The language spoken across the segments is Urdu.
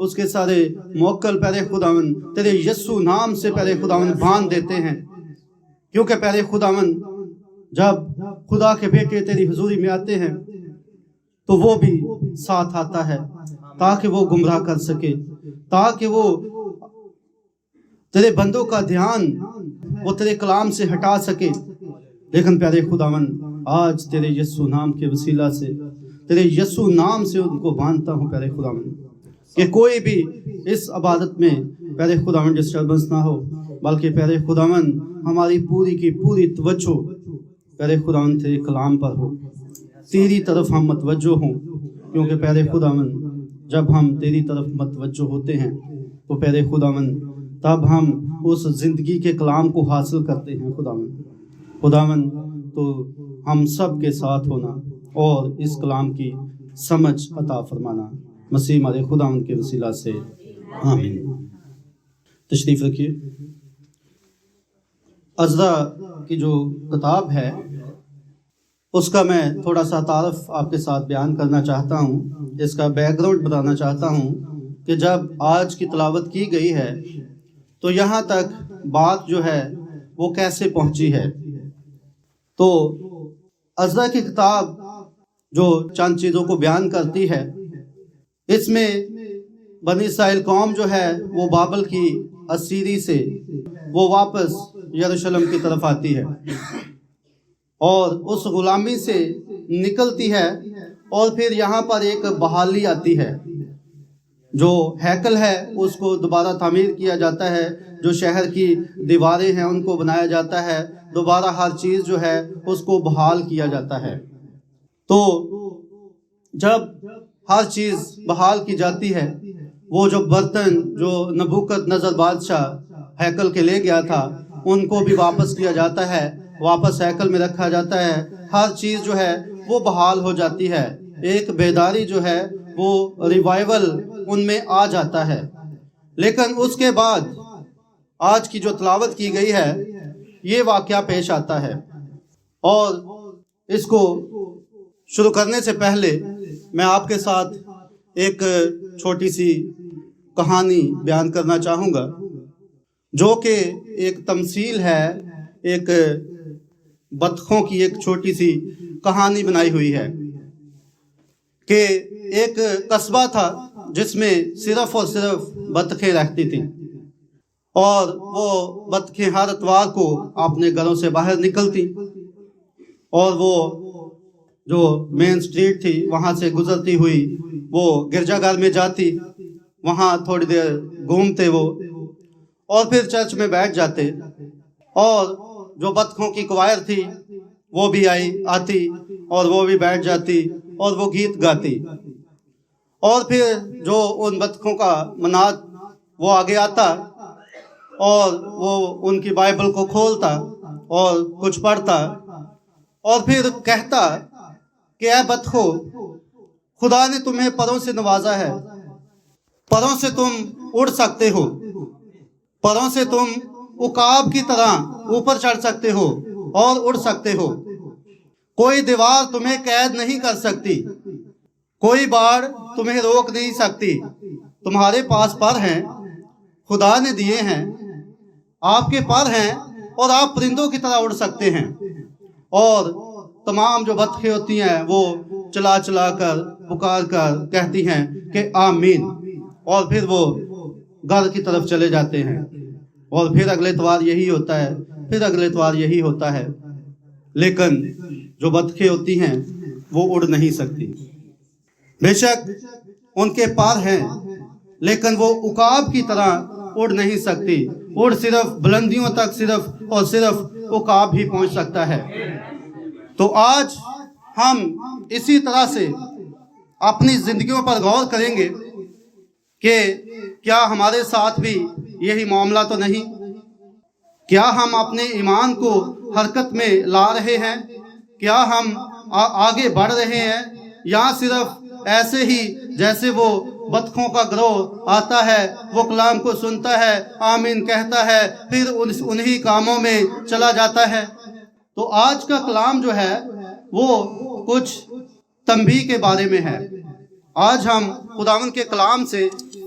اس کے سارے موکل پیارے خداوند تیرے یسوع نام سے پیارے خداوند باندھ دیتے ہیں، کیونکہ پیارے خداوند جب خدا کے بیٹے تیری حضوری میں آتے ہیں تو وہ بھی ساتھ آتا ہے تاکہ وہ گمراہ کر سکے، تاکہ وہ تیرے بندوں کا دھیان وہ تیرے کلام سے ہٹا سکے۔ لیکن پیارے خداوند آج تیرے یسوع نام کے وسیلہ سے، تیرے یسوع نام سے ان کو باندھتا ہوں پیارے خداوند، کہ کوئی بھی اس عبادت میں پیارے خداوند ڈسٹربنس نہ ہو، بلکہ پیارے خداوند ہماری پوری کی پوری توجہ پیارے خداوند تیرے کلام پر ہو، تیری طرف ہم متوجہ ہوں، کیونکہ پیارے خداوند جب ہم تیری طرف متوجہ ہوتے ہیں تو پیارے خداوند تب ہم اس زندگی کے کلام کو حاصل کرتے ہیں۔ خداوند تو ہم سب کے ساتھ ہونا اور اس کلام کی سمجھ عطا فرمانا، مسیح ہمارے خداوند کے وسیلہ سے آمین۔ تشریف رکھیے۔ عزرا کی جو کتاب ہے اس کا میں تھوڑا سا تعارف آپ کے ساتھ بیان کرنا چاہتا ہوں، اس کا بیک گراؤنڈ بتانا چاہتا ہوں کہ جب آج کی تلاوت کی گئی ہے تو یہاں تک بات جو ہے وہ کیسے پہنچی ہے۔ تو عزرا کی کتاب جو چند چیزوں کو بیان کرتی ہے، اس میں بنی اسرائیل قوم جو ہے وہ بابل کی اسیری سے وہ واپس یروشلم کی طرف آتی ہے اور اس غلامی سے نکلتی ہے، اور پھر یہاں پر ایک بحالی آتی ہے، جو ہیکل ہے اس کو دوبارہ تعمیر کیا جاتا ہے، جو شہر کی دیواریں ہیں ان کو بنایا جاتا ہے، دوبارہ ہر چیز جو ہے اس کو بحال کیا جاتا ہے۔ تو جب ہر چیز بحال کی جاتی ہے، وہ جو برتن جو نبوکد نظر بادشاہ ہیکل کے لے گیا تھا ان کو بھی واپس کیا جاتا ہے، واپس ہیکل میں رکھا جاتا ہے، ہر چیز جو ہے وہ بحال ہو جاتی ہے، ایک بیداری جو ہے وہ ریوائیول ان میں آ جاتا ہے۔ لیکن اس کے بعد آج کی جو تلاوت کی گئی ہے یہ واقعہ پیش آتا ہے، اور اس کو شروع کرنے سے پہلے میں آپ کے ساتھ ایک چھوٹی سی کہانی بیان کرنا چاہوں گا، جو کہ ایک تمثیل ہے، ایک بطخوں کی ایک چھوٹی سی کہانی بنائی ہوئی ہے کہ ایک قصبہ تھا جس میں صرف اور صرف بطخیں رہتی تھیں، اور وہ بطخیں ہر اتوار کو اپنے گھروں سے باہر نکلتی اور وہ جو مین سٹریٹ تھی وہاں سے گزرتی ہوئی وہ گرجا گھر میں جاتی، وہاں تھوڑی دیر گھومتے وہ، اور پھر چرچ میں بیٹھ جاتے، اور جو بطخوں کی کوائر تھی وہ بھی آتی اور وہ بھی بیٹھ جاتی اور وہ گیت گاتی، اور پھر جو ان بطخوں کا مناد وہ آگے آتا اور وہ ان کی بائبل کو کھولتا اور کچھ پڑھتا اور پھر کہتا کہ اے بطخو، خدا نے تمہیں پروں سے نوازا ہے، پروں سے تم اڑ سکتے ہو، پروں سے تم عقاب کی طرح اوپر چڑھ سکتے ہو اور اڑ سکتے ہو، کوئی دیوار تمہیں قید نہیں کر سکتی، کوئی باڑ تمہیں روک نہیں سکتی، تمہارے پاس پر ہیں، خدا نے دیے ہیں، آپ کے پر ہیں اور آپ پرندوں کی طرح اڑ سکتے ہیں۔ اور تمام جو بطخیں ہوتی ہیں وہ چلا چلا کر پکار کر کہتی ہیں کہ آمین، اور پھر وہ گھر کی طرف چلے جاتے ہیں، اور پھر اگلے اتوار یہی ہوتا ہے، پھر اگلے اتوار یہی ہوتا ہے، لیکن جو بطخیں ہوتی ہیں وہ اڑ نہیں سکتی۔ بے شک ان کے پر ہیں لیکن وہ عقاب کی طرح اڑ نہیں سکتی، اڑ صرف بلندیوں تک صرف اور صرف عقاب ہی پہنچ سکتا ہے۔ تو آج ہم اسی طرح سے اپنی زندگیوں پر غور کریں گے کہ کیا ہمارے ساتھ بھی یہی معاملہ تو نہیں؟ کیا ہم اپنے ایمان کو حرکت میں لا رہے ہیں؟ کیا ہم آگے بڑھ رہے ہیں، یا صرف ایسے ہی جیسے وہ بطخوں کا گروہ آتا ہے، وہ کلام کو سنتا ہے، آمین کہتا ہے، پھر انہی کاموں میں چلا جاتا ہے؟ تو آج کا کلام جو ہے وہ کچھ تنبیہ کے بارے میں ہے۔ آج ہم خداوند کے کلام سے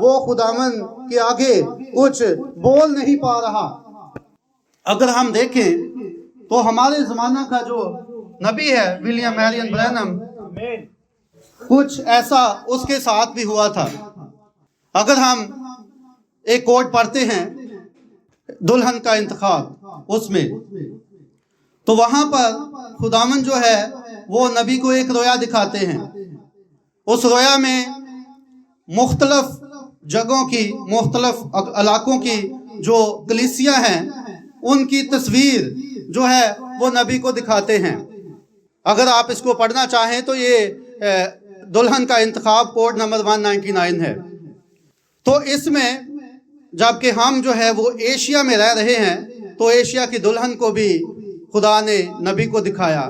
وہ خداوند کے آگے کچھ بول نہیں پا رہا۔ اگر ہم دیکھیں تو ہمارے زمانہ کا جو نبی ہے ولیم میرین برینم، کچھ ایسا اس کے ساتھ بھی ہوا تھا۔ اگر ہم ایک کوٹ پڑھتے ہیں دلہن کا انتخاب، اس میں تو وہاں پر خداوند جو ہے وہ نبی کو ایک رویا دکھاتے ہیں۔ اس رویا میں مختلف جگہوں کی، مختلف علاقوں کی جو کلیسیاں ہیں ان کی تصویر جو ہے وہ نبی کو دکھاتے ہیں۔ اگر آپ اس کو پڑھنا چاہیں تو یہ دلہن کا انتخاب کوڈ نمبر 199 ہے۔ تو اس میں جبکہ ہم جو ہے وہ ایشیا میں رہ رہے ہیں تو ایشیا کی دلہن کو بھی خدا نے نبی کو دکھایا،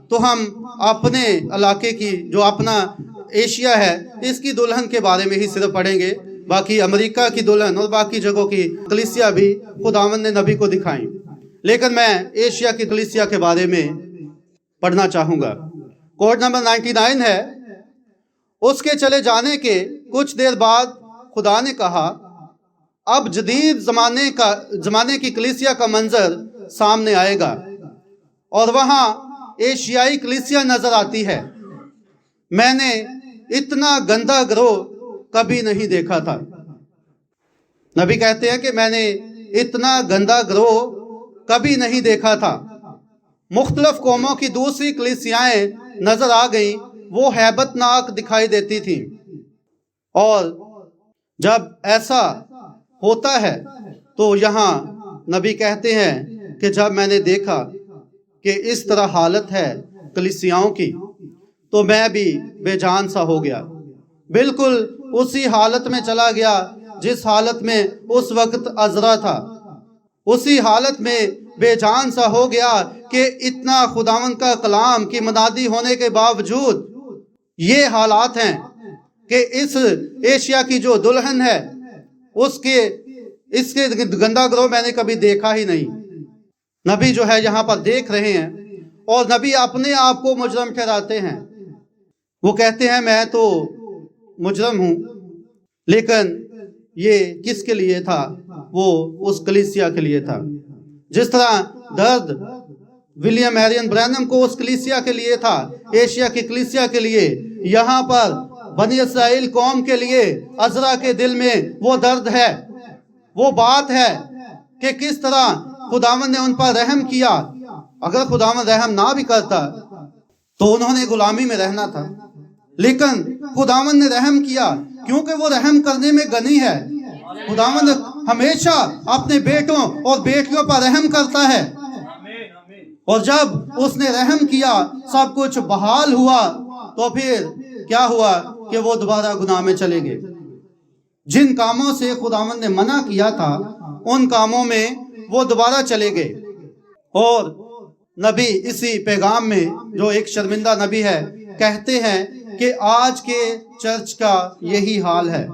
تو ہم اپنے علاقے کی جو اپنا ایشیا ہے اس کی دلہن کے بارے میں ہی صرف پڑھیں گے، باقی امریکہ کی دلہن اور باقی جگہوں کی کلیسیا بھی خداوند نے نبی کو دکھائیں، لیکن میں ایشیا کی کلیسیا کے بارے میں پڑھنا چاہوں گا۔ کوڈ نمبر 99 ہے، اس کے چلے جانے کے کچھ دیر بعد خدا نے کہا اب جدید زمانے کی کلیسیا کا منظر سامنے آئے گا، اور وہاں ایشیائی کلیسیا نظر آتی ہے۔ میں نے اتنا گندا گروہ کبھی نہیں دیکھا تھا۔ نبی کہتے ہیں کہ میں نے اتنا گندا گروہ کبھی نہیں دیکھا تھا۔ مختلف قوموں کی دوسری کلیسیائیں نظر آ گئیں، وہ ہیبت ناک دکھائی دیتی تھیں، اور جب ایسا ہوتا ہے تو یہاں نبی کہتے ہیں کہ جب میں نے دیکھا کہ اس طرح حالت ہے کلیسیاؤں کی تو میں بھی بے جان سا ہو گیا، بالکل اسی حالت میں چلا گیا جس حالت میں اس وقت عذرا تھا، اسی حالت میں بے جان سا ہو گیا کہ اتنا خداوند کا کلام کی منادی ہونے کے باوجود یہ حالات ہیں کہ اس ایشیا کی جو دلہن ہے اس کے گندا گروہ میں نے کبھی دیکھا ہی نہیں۔ نبی جو ہے یہاں پر دیکھ رہے ہیں، اور نبی اپنے آپ کو مجرم ٹھہراتے ہیں۔ وہ کہتے ہیں میں تو مجرم ہوں، لیکن یہ کس کے لیے تھا؟ وہ اس کلیسیا کے لیے تھا۔ جس طرح درد ولیم میرین برینم کو اس کلیسیا کے لیے تھا، ایشیا کی کلیسیا کے لیے، یہاں پر بنی اسرائیل قوم کے لیے عذرا کے دل میں وہ درد ہے، وہ بات ہے کہ کس طرح خداوند نے ان پر رحم کیا۔ اگر خداوند رحم نہ بھی کرتا تو انہوں نے غلامی میں رہنا تھا، لیکن خداوند نے رحم کیا کیونکہ وہ رحم کرنے میں غنی ہے۔ خداوند ہمیشہ اپنے بیٹوں اور بیٹیوں پر رحم کرتا ہے، اور جب اس نے رحم کیا سب کچھ بحال ہوا تو پھر کیا ہوا کہ وہ دوبارہ گناہ میں چلے گئے۔ جن کاموں سے خداوند نے منع کیا تھا ان کاموں میں وہ دوبارہ چلے گئے، اور نبی اسی پیغام میں جو ایک شرمندہ نبی ہے کہتے ہیں کہ آج کے چرچ کا یہی حال ہے۔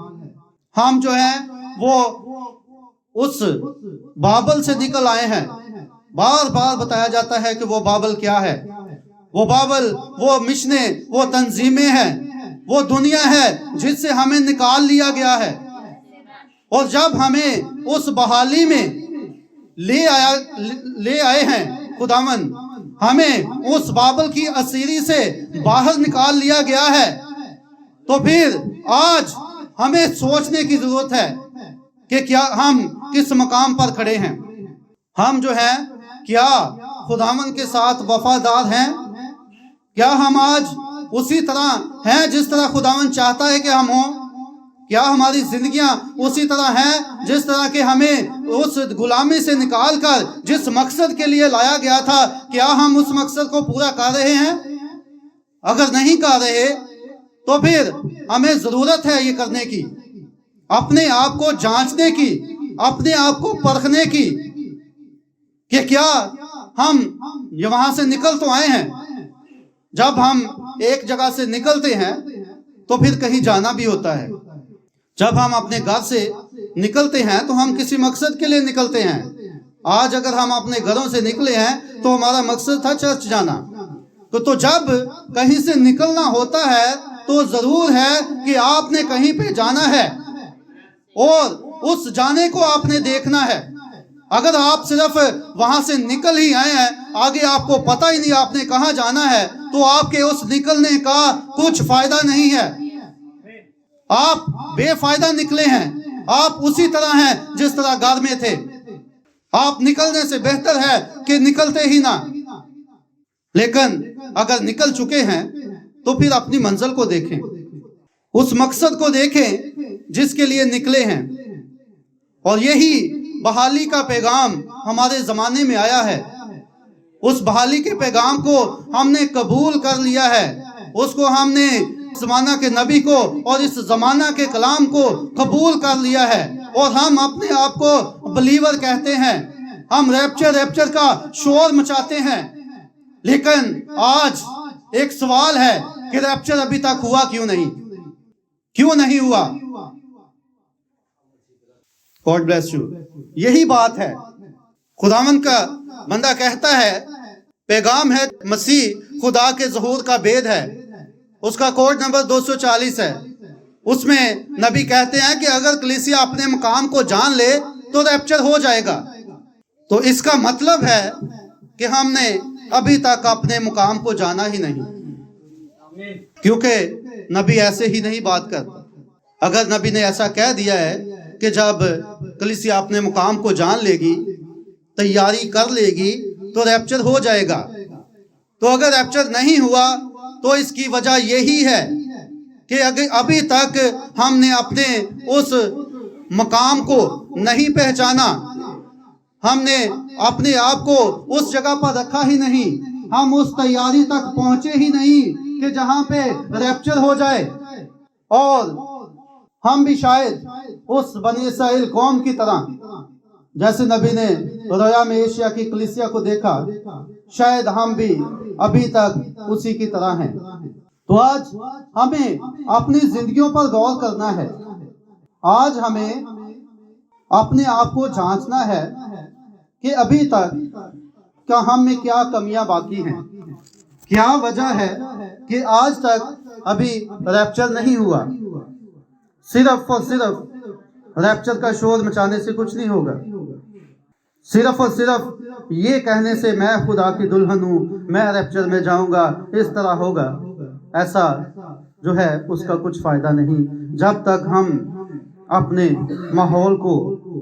ہم جو ہیں وہ اس بابل سے نکل آئے ہیں۔ بار بار بتایا جاتا ہے کہ وہ بابل کیا ہے؟ وہ بابل وہ مشنیں، وہ تنظیمیں ہیں، وہ دنیا ہے جس سے ہمیں نکال لیا گیا ہے، اور جب ہمیں اس بحالی میں لے آئے ہیں خداوند، ہمیں اس بابل کی اسیری سے باہر نکال لیا گیا ہے، تو پھر آج ہمیں سوچنے کی ضرورت ہے کہ کیا ہم کس مقام پر کھڑے ہیں۔ ہم جو ہیں کیا خداوند کے ساتھ وفادار ہیں؟ کیا ہم آج اسی طرح ہیں جس طرح خداوند چاہتا ہے کہ ہم ہوں؟ کیا ہماری زندگیاں اسی طرح ہیں جس طرح کہ ہمیں اس غلامی سے نکال کر جس مقصد کے لیے لایا گیا تھا، کیا ہم اس مقصد کو پورا کر رہے ہیں؟ اگر نہیں کر رہے تو پھر ہمیں ضرورت ہے یہ کرنے کی، اپنے آپ کو جانچنے کی، اپنے آپ کو پرکھنے کی کہ کیا ہم وہاں سے نکل تو آئے ہیں۔ جب ہم ایک جگہ سے نکلتے ہیں تو پھر کہیں جانا بھی ہوتا ہے۔ جب ہم اپنے گھر سے نکلتے ہیں تو ہم کسی مقصد کے لیے نکلتے ہیں۔ آج اگر ہم اپنے گھروں سے نکلے ہیں تو ہمارا مقصد تھا چرچ جانا، تو جب کہیں سے نکلنا ہوتا ہے تو ضرور ہے کہ آپ نے کہیں پہ جانا ہے، اور اس جانے کو آپ نے دیکھنا ہے. اگر آپ صرف وہاں سے نکل ہی آئے ہیں, آگے آپ کو پتہ ہی نہیں آپ نے کہاں جانا ہے, تو آپ کے اس نکلنے کا کچھ فائدہ نہیں ہے. آپ بے فائدہ نکلے ہیں. آپ اسی طرح ہیں جس طرح گھر میں تھے. آپ نکلنے سے بہتر ہے کہ نکلتے ہی نہ. لیکن اگر نکل چکے ہیں تو پھر اپنی منزل کو دیکھیں, اس مقصد کو دیکھیں جس کے لیے نکلے ہیں. اور یہی بحالی کا پیغام ہمارے زمانے میں آیا ہے. اس بحالی کے پیغام کو ہم نے قبول کر لیا ہے. اس کو ہم نے زمانہ کے نبی کو اور اس زمانہ کے کلام کو قبول کر لیا ہے, اور ہم اپنے آپ کو بلیور کہتے ہیں. ہم ریپچر کا شور مچاتے ہیں. لیکن آج ایک سوال ہے کہ ریپچر ابھی تک ہوا کیوں نہیں ہوا؟ God bless you. یہی بات ہے. خداوند کا بندہ کہتا ہے پیغام ہے مسیح خدا کے ظہور کا بید ہے. اس کا کوڈ نمبر 240 ہے. اس میں نبی کہتے ہیں کہ اگر کلیسیا اپنے مقام کو جان لے تو ریپچر ہو جائے گا. تو اس کا مطلب ہے کہ ہم نے ابھی تک اپنے مقام کو جانا ہی نہیں, کیونکہ نبی ایسے ہی نہیں بات کرتا. اگر نبی نے ایسا کہہ دیا ہے کہ جب کلیسیا اپنے مقام کو جان لے گی, تیاری کر لے گی, تو ریپچر ہو جائے گا. تو اگر ریپچر نہیں ہوا تو اس کی وجہ یہی ہے کہ ابھی تک ہم نے اپنے اس مقام کو نہیں پہچانا. ہم نے اپنے آپ کو اس جگہ پر رکھا ہی نہیں. ہم اس تیاری تک پہنچے ہی نہیں کہ جہاں پہ ریپچر ہو جائے. اور ہم بھی شاید اس بنی اسرائیل قوم کی طرح, جیسے نبی نے رویا میں ایشیا کی کلیسیا کو دیکھا, شاید ہم بھی ابھی تک اسی کی طرح ہیں. تو آج ہمیں اپنی زندگیوں پر غور کرنا ہے. آج ہمیں اپنے آپ کو جانچنا ہے کہ ابھی تک کیا ہم میں کیا کمیاں باقی ہیں. کیا وجہ ہے کہ آج تک ابھی ریپچر نہیں ہوا. صرف اور صرف ریپچر کا شور مچانے سے کچھ نہیں ہوگا. صرف اور صرف یہ کہنے سے میں خدا کی دلہن ہوں, میں ریپچر میں جاؤں گا, اس طرح ہوگا, ایسا جو ہے اس کا کچھ فائدہ نہیں جب تک ہم اپنے ماحول کو,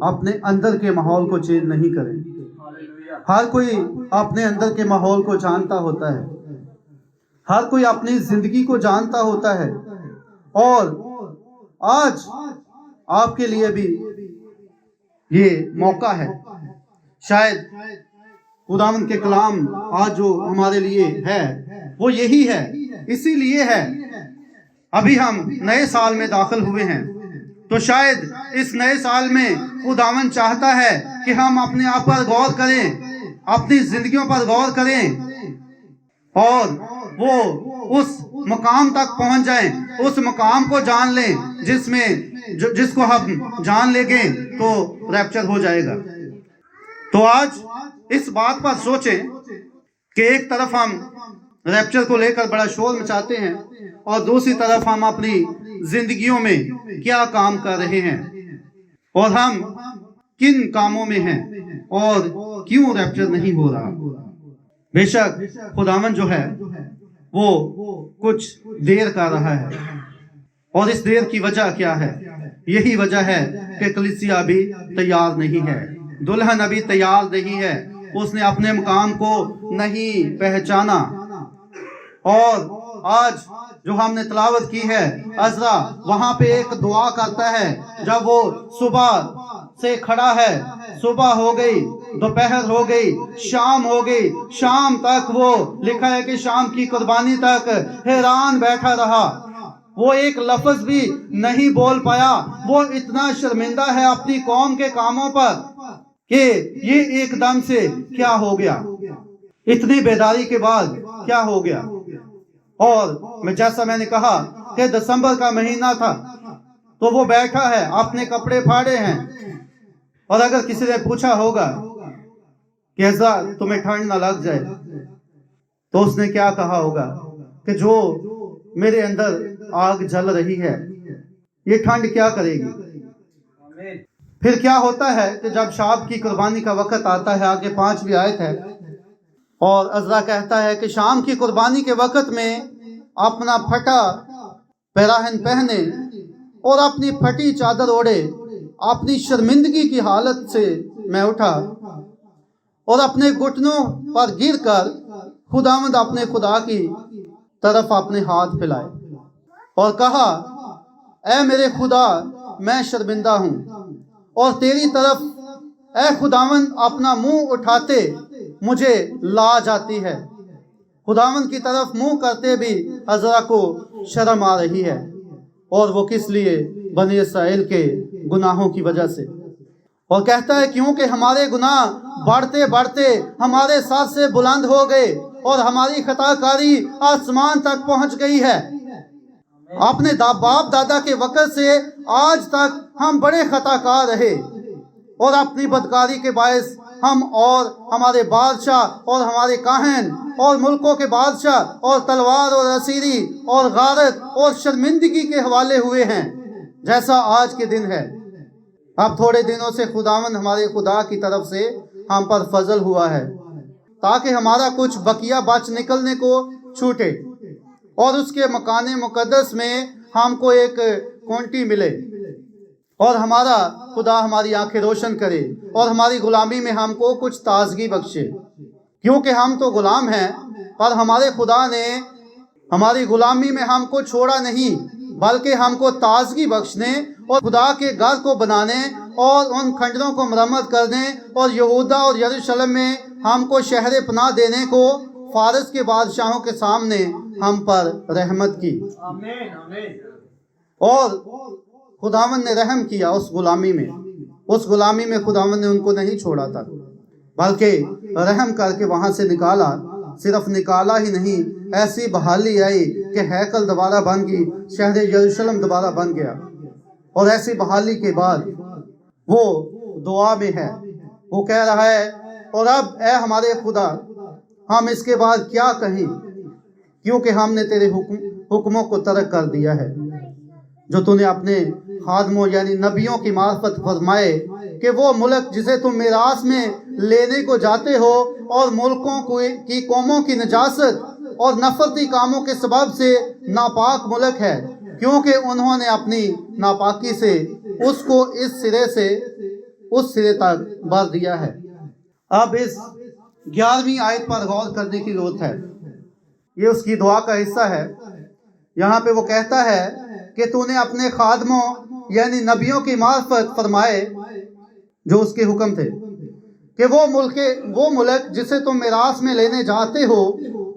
اپنے اندر کے ماحول کو چینج نہیں کریں. ہر کوئی اپنے اندر کے ماحول کو جانتا ہوتا ہے. ہر کوئی اپنی زندگی کو جانتا ہوتا ہے. اور آج آپ کے لیے بھی یہ موقع ہے. شاید خداوند کے کلام آج جو ہمارے لیے ہے وہ یہی ہے. اسی لیے ہے ابھی ہم نئے سال میں داخل ہوئے ہیں, تو شاید اس نئے سال میں خداوند چاہتا ہے کہ ہم اپنے آپ پر غور کریں, اپنی زندگیوں پر غور کریں, اور وہ اس مقام تک پہنچ جائیں, اس مقام کو جان لیں جس کو ہم جان لیں گے تو ریپچر ہو جائے گا. تو آج اس بات پر سوچیں کہ ایک طرف ہم ریپچر کو لے کر بڑا شور مچاتے ہیں, اور دوسری طرف ہم اپنی زندگیوں میں کیا کام کر رہے ہیں, اور ہم کن کاموں میں ہیں, اور کیوں ریپچر نہیں ہو رہا. بے شک خداوند جو ہے وہ کچھ دیر کر رہا ہے, اور اس دیر کی وجہ کیا ہے؟ یہی وجہ ہے کہ کلیسیا ابھی تیار نہیں ہے, دلہن ابھی تیار نہیں ہے, اس نے اپنے مقام کو نہیں پہچانا. اور آج جو ہم نے تلاوت کی ہے, عزرا وہاں پہ ایک دعا کرتا ہے جب وہ صبح سے کھڑا ہے. صبح ہو گئی, دوپہر ہو گئی, شام ہو گئی, شام تک وہ لکھا ہے کہ شام کی قربانی تک حیران بیٹھا رہا. وہ ایک لفظ بھی نہیں بول پایا. وہ اتنا شرمندہ ہے اپنی قوم کے کاموں پر کہ یہ ایک دم سے کیا ہو گیا, اتنی بیداری کے بعد کیا ہو گیا. اور جیسا میں نے کہا کہ دسمبر کا مہینہ تھا, تو وہ بیٹھا ہے, اپنے کپڑے پھاڑے ہیں, اور اگر کسی نے پوچھا ہوگا کہ عزرا تمہیں ٹھنڈ نہ لگ جائے, تو اس نے کیا کہا ہوگا کہ جو میرے اندر آگ جل رہی ہے یہ ٹھنڈ کیا کرے گی. پھر کیا ہوتا ہے کہ جب شام کی قربانی کا وقت آتا ہے، آگے 5ویں آیت ہے، اور عزرا کہتا ہے کہ شام کی قربانی کے وقت میں اپنا پھٹا پیراہن پہنے اور اپنی پھٹی چادر اوڑھے اپنی شرمندگی کی حالت سے میں اٹھا اور اپنے گھٹنوں پر گر کر خداوند اپنے خدا کی طرف اپنے ہاتھ پھیلائے اور کہا، اے میرے خدا، میں شرمندہ ہوں اور تیری طرف اے خداوند اپنا منہ اٹھاتے مجھے لاج آتی ہے۔ خداوند کی طرف منہ کرتے بھی عزرا کو شرم آ رہی ہے، اور وہ کس لیے؟ بنی اسرائیل کے گناہوں کی وجہ سے۔ اور کہتا ہے کیونکہ ہمارے گناہ بڑھتے بڑھتے ہمارے سر سے بلند ہو گئے اور ہماری خطا کاری آسمان تک پہنچ گئی ہے۔ اپنے باپ دادا کے وقت سے آج تک ہم بڑے خطا کار رہے، اور اپنی بدکاری کے باعث ہم اور ہمارے بادشاہ اور ہمارے کاہن اور ملکوں کے بادشاہ اور تلوار اور اسیری اور غارت اور شرمندگی کے حوالے ہوئے ہیں، جیسا آج کے دن ہے۔ اب تھوڑے دنوں سے خداوند ہمارے خدا کی طرف سے ہم پر فضل ہوا ہے، تاکہ ہمارا کچھ بقیہ بچ نکلنے کو چھوٹے، اور اس کے مکان مقدس میں ہم کو ایک کونٹی ملے، اور ہمارا خدا ہماری آنکھیں روشن کرے اور ہماری غلامی میں ہم کو کچھ تازگی بخشے، کیونکہ ہم تو غلام ہیں، پر ہمارے خدا نے ہماری غلامی میں ہم کو چھوڑا نہیں، بلکہ ہم کو تازگی بخشنے اور خدا کے گھر کو بنانے اور ان کھنڈروں کو مرمت کرنے اور یہودا اور یروشلم میں ہم کو شہر پناہ دینے کو فارس کے بادشاہوں کے سامنے ہم پر رحمت کی۔ اور خداوند نے رحم کیا اس غلامی میں خداوند نے ان کو نہیں چھوڑا تھا، بلکہ رحم کر کے وہاں سے نکالا۔ صرف نکالا ہی نہیں، ایسی بحالی آئی کہ ہیکل دوبارہ بن گئی، شہر یروشلم دوبارہ بن گیا۔ اور ایسی بحالی کے بعد وہ دعا میں ہے، وہ کہہ رہا ہے، اور اب اے ہمارے خدا، ہم اس کے بعد کیا کہیں، کیونکہ ہم نے تیرے حکموں کو ترک کر دیا ہے، جو تو نے اپنے خادموں یعنی نبیوں کی معرفت فرمائے کہ وہ ملک جسے تم میراث میں لینے کو جاتے ہو اور ملکوں کی قوموں کی نجاست اور نفرتی کاموں کے سبب سے ناپاک ملک ہے، کیونکہ انہوں نے اپنی ناپاکی سے اس کو اس سرے تک بھر دیا ہے۔ اب اس 11ویں آیت پر غور کرنے کی ضرورت ہے۔ یہ اس کی دعا کا حصہ ہے۔ یہاں پہ وہ کہتا ہے کہ تو نے اپنے خادموں یعنی نبیوں کی معرفت فرمائے، جو اس کے حکم تھے، کہ وہ ملک جسے تم میراث میں لینے جاتے ہو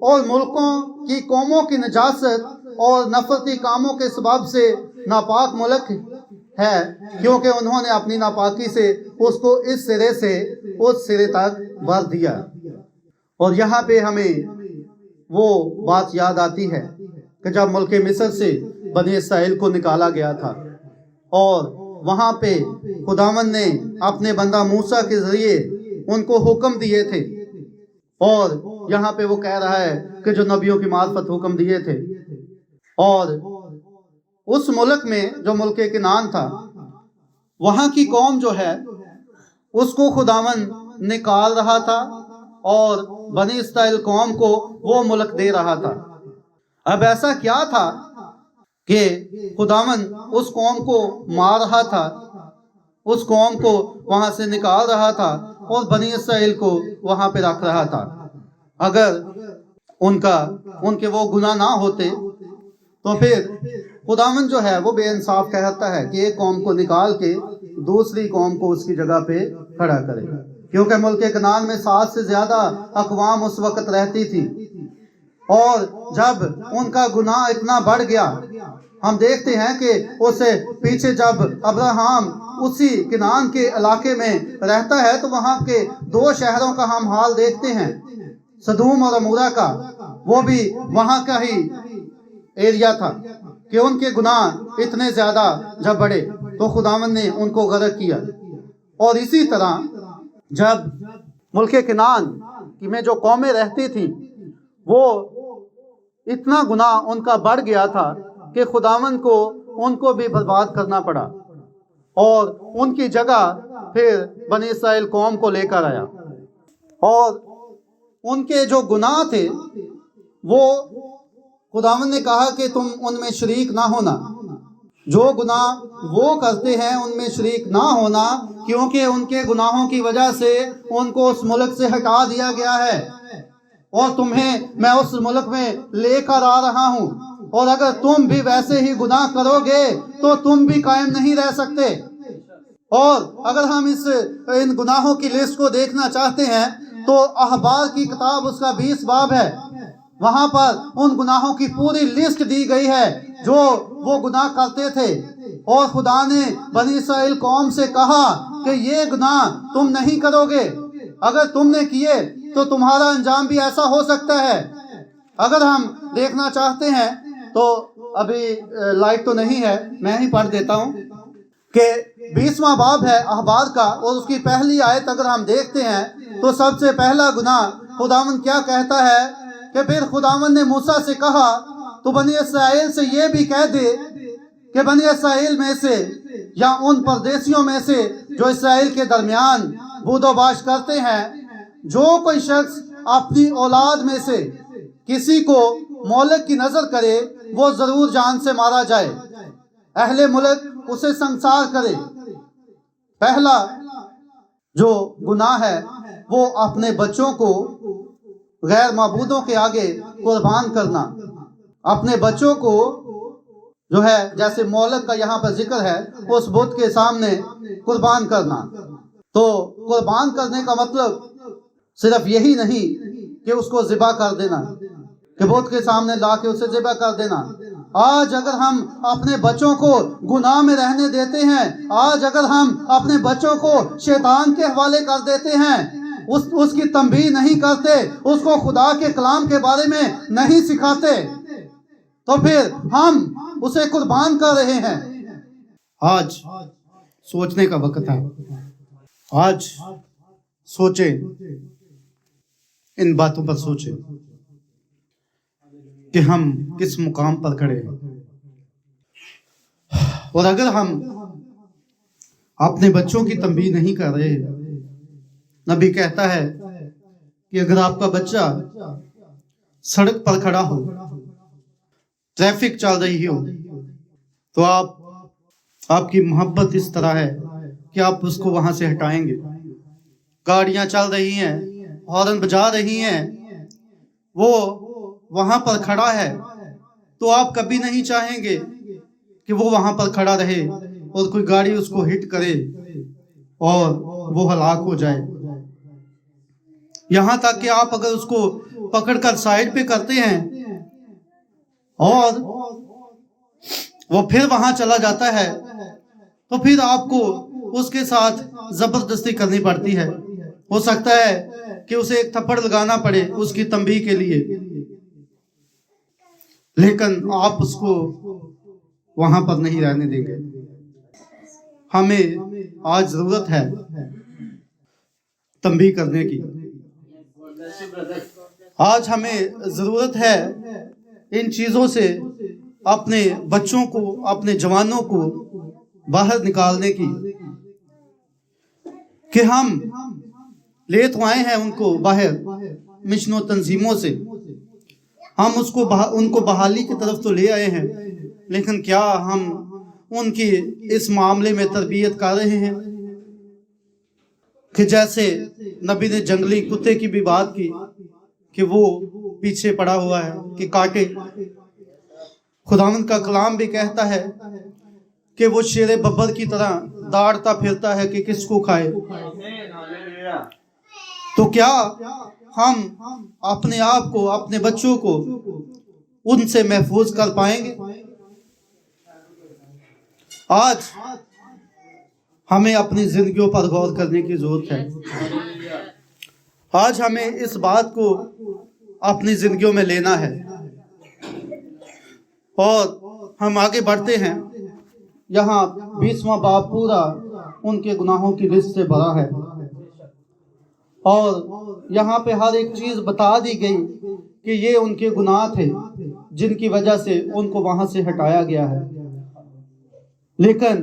اور ملکوں کی قوموں کی نجاست اور نفرتی کاموں کے سبب سے ناپاک ملک ہے، کیونکہ انہوں نے اپنی ناپاکی سے اس کو اس سرے تک بھر دیا۔ اور یہاں پہ ہمیں وہ بات یاد آتی ہے کہ جب ملک مصر سے بنی اسرائیل کو نکالا گیا تھا، اور وہاں پہ خداوند نے اپنے بندہ موسیٰ کے ذریعے ان کو حکم دیے تھے، اور یہاں پہ وہ کہہ رہا ہے کہ جو نبیوں کی معرفت حکم دیے تھے، اور اس ملک میں جو ملک کنعان تھا، وہاں کی قوم جو ہے اس کو خداوند نکال رہا تھا اور بنی اسرائیل قوم کو وہ ملک دے رہا تھا۔ اب ایسا کیا تھا کہ خداوند اس قوم کو مار رہا تھا، اس قوم کو وہاں سے نکال رہا تھا اور بنی اسرائیل کو وہاں پہ رکھ رہا تھا۔ اگر ان کے وہ گناہ نہ ہوتے تو پھر خداوند جو ہے وہ بے انصاف کہتا ہے کہ ایک قوم کو نکال کے دوسری قوم کو اس کی جگہ پہ کھڑا کرے، کیونکہ ملک کنعان میں 7 سے زیادہ اقوام اس وقت رہتی تھی، اور جب ان کا گناہ اتنا بڑھ گیا، ہم دیکھتے ہیں کہ اسے پیچھے جب ابراہیم اسی کنعان کے علاقے میں رہتا ہے تو وہاں کے 2 شہروں کا ہم حال دیکھتے ہیں، سدوم اور عمورہ کا، وہ بھی وہاں کا ہی ایریا تھا کہ ان کے گناہ اتنے زیادہ جب بڑھے تو خداوند نے ان کو غرق کیا۔ اور اسی طرح جب ملک کنعان میں جو قومیں رہتی تھیں وہ اتنا گناہ ان کا بڑھ گیا تھا کہ خداوند کو ان کو بھی برباد کرنا پڑا، اور ان کی جگہ پھر بنی اسرائیل قوم کو لے کر آیا، اور ان کے جو گناہ تھے وہ خداوند نے کہا کہ تم ان میں شریک نہ ہونا، جو گناہ وہ کرتے ہیں ان میں شریک نہ ہونا، کیونکہ ان کے گناہوں کی وجہ سے ان کو اس ملک سے ہٹا دیا گیا ہے، اور تمہیں میں اس ملک میں لے کر آ رہا ہوں، اور اگر تم بھی ویسے ہی گناہ کرو گے تو تم بھی قائم نہیں رہ سکتے۔ اور اگر ہم ان گناہوں کی لسٹ کو دیکھنا چاہتے ہیں تو احبار کی کتاب اس کا 20 باب ہے، وہاں پر ان گناہوں کی پوری لسٹ دی گئی ہے جو وہ گناہ کرتے تھے، اور خدا نے بنی اسرائیل قوم سے کہا کہ یہ گناہ تم نہیں کرو گے، اگر تم نے کیے تو تمہارا انجام بھی ایسا ہو سکتا ہے۔ اگر ہم دیکھنا چاہتے ہیں تو ابھی لائٹ تو نہیں ہے، میں ہی پڑھ دیتا ہوں کہ 20واں باب ہے احبار کا، اور اس کی پہلی آیت اگر ہم دیکھتے ہیں تو سب سے پہلا گناہ خداوند کیا کہتا ہے کہ پھر خداوند نے موسیٰ سے کہا تو بنی اسرائیل سے یہ بھی کہہ دے کہ بنی اسرائیل میں سے یا ان پردیسیوں میں سے جو اسرائیل کے درمیان بود و باش کرتے ہیں، جو کوئی شخص اپنی اولاد میں سے کسی کو مولک کی نظر کرے وہ ضرور جان سے مارا جائے، اہل ملک اسے سنسار کرے۔ پہلا جو گناہ ہے وہ اپنے بچوں کو غیر معبودوں کے آگے قربان کرنا، اپنے بچوں کو جو ہے جیسے مولک کا یہاں پر ذکر ہے اس بت کے سامنے قربان کرنا۔ تو قربان کرنے کا مطلب صرف یہی نہیں کہ اس کو ذبح کر دینا، کہ بت کے سامنے لا کے اسے ذبح کر دینا۔ آج اگر ہم اپنے بچوں کو گناہ میں رہنے دیتے ہیں، آج اگر ہم اپنے بچوں کو شیطان کے حوالے کر دیتے ہیں، اس کی تنبیہ نہیں کرتے، اس کو خدا کے کلام کے بارے میں نہیں سکھاتے، تو پھر ہم اسے قربان کر رہے ہیں۔ آج سوچنے کا وقت ہے، آج سوچیں، ان باتوں پر سوچیں کہ ہم کس مقام پر کھڑے ہیں، اور اگر ہم اپنے بچوں کی تنبیہ نہیں کر رہے، نبی کہتا ہے کہ اگر آپ کا بچہ سڑک پر کھڑا ہو، ٹریفک چل رہی ہو، تو آپ کی محبت اس طرح ہے کہ آپ اس کو وہاں سے ہٹائیں گے۔ گاڑیاں چل رہی ہیں، ہارن بجا رہی ہیں، وہ وہاں پر کھڑا ہے، تو آپ کبھی نہیں چاہیں گے کہ وہ وہاں پر کھڑا رہے اور کوئی گاڑی اس کو ہٹ کرے اور وہ ہلاک ہو جائے۔ یہاں تک کہ آپ اگر اس کو پکڑ کر سائیڈ پہ کرتے ہیں اور وہ پھر وہاں چلا جاتا ہے، تو پھر آپ کو اس کے ساتھ زبردستی کرنی پڑتی ہے۔ ہو سکتا ہے کہ اسے ایک تھپڑ لگانا پڑے اس کی تنبیہ کے لیے، لیکن آپ اس کو وہاں پر نہیں رہنے دیں گے۔ ہمیں آج ضرورت ہے تنبیہ کرنے کی، آج ہمیں ضرورت ہے ان چیزوں سے اپنے بچوں کو، اپنے جوانوں کو باہر نکالنے کی، کہ ہم لے تو آئے ہیں ان کو باہر مشن و تنظیموں سے، ہم ان کو بحالی کی طرف تو لے آئے ہیں، لیکن کیا ہم ان کی اس معاملے میں تربیت کر رہے ہیں؟ کہ جیسے نبی نے جنگلی کتے کی بھی بات کی کہ وہ پیچھے پڑا ہوا ہے کہ کاٹے، خداوند کا کلام بھی کہتا ہے کہ وہ شیر ببر کی طرح داڑتا پھرتا ہے کہ کس کو کھائے۔ تو کیا ہم اپنے آپ کو، اپنے بچوں کو ان سے محفوظ کر پائیں گے؟ آج ہمیں اپنی زندگیوں پر غور کرنے کی ضرورت ہے۔ آج ہمیں اس بات کو اپنی زندگیوں میں لینا ہے، اور ہم آگے بڑھتے ہیں۔ یہاں 20واں باب پورا ان کے گناہوں کی لسٹ سے بھرا ہے، اور یہاں پہ ہر ایک چیز بتا دی گئی کہ یہ ان کے گناہ تھے جن کی وجہ سے ان کو وہاں سے ہٹایا گیا ہے۔ لیکن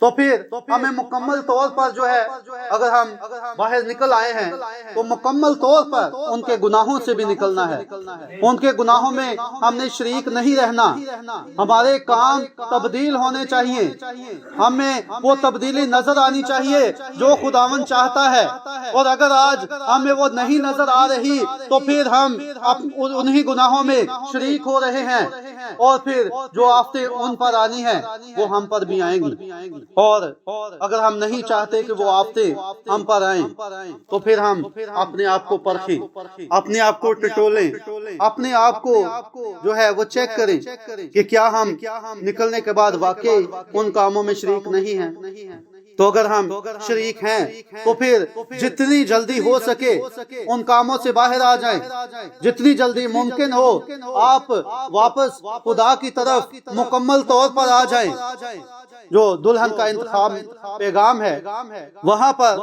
تو پھر ہمیں مکمل طور پر جو ہے اگر ہم باہر نکل آئے ہیں تو مکمل طور پر ان کے گناہوں سے بھی نکلنا ہے. ان کے گناہوں میں ہم نے شریک نہیں رہنا. ہمارے کام تبدیل ہونے چاہیے. ہمیں وہ تبدیلی نظر آنی چاہیے جو خداوند چاہتا ہے. اور اگر آج ہمیں وہ نہیں نظر آ رہی تو پھر ہم انہی گناہوں میں شریک ہو رہے ہیں اور پھر جو آفتیں ان پر آنی ہیں وہ ہم پر بھی آئیں گی. اور اگر ہم نہیں چاہتے کہ وہ آفتیں ہم پر آئیں تو پھر ہم اپنے آپ کو پرکھیں, اپنے آپ کو ٹٹولیں, اپنے آپ کو جو ہے وہ چیک کریں کہ کیا ہم نکلنے کے بعد واقعی ان کاموں میں شریک نہیں ہیں. تو اگر ہم شریک ہیں تو پھر جتنی جلدی ہو سکے ان کاموں سے باہر آ جائیں. جتنی جلدی ممکن ہو آپ واپس خدا کی طرف مکمل طور پر آ جائیں. جو دلہن کا انتخاب پیغام ہے وہاں پر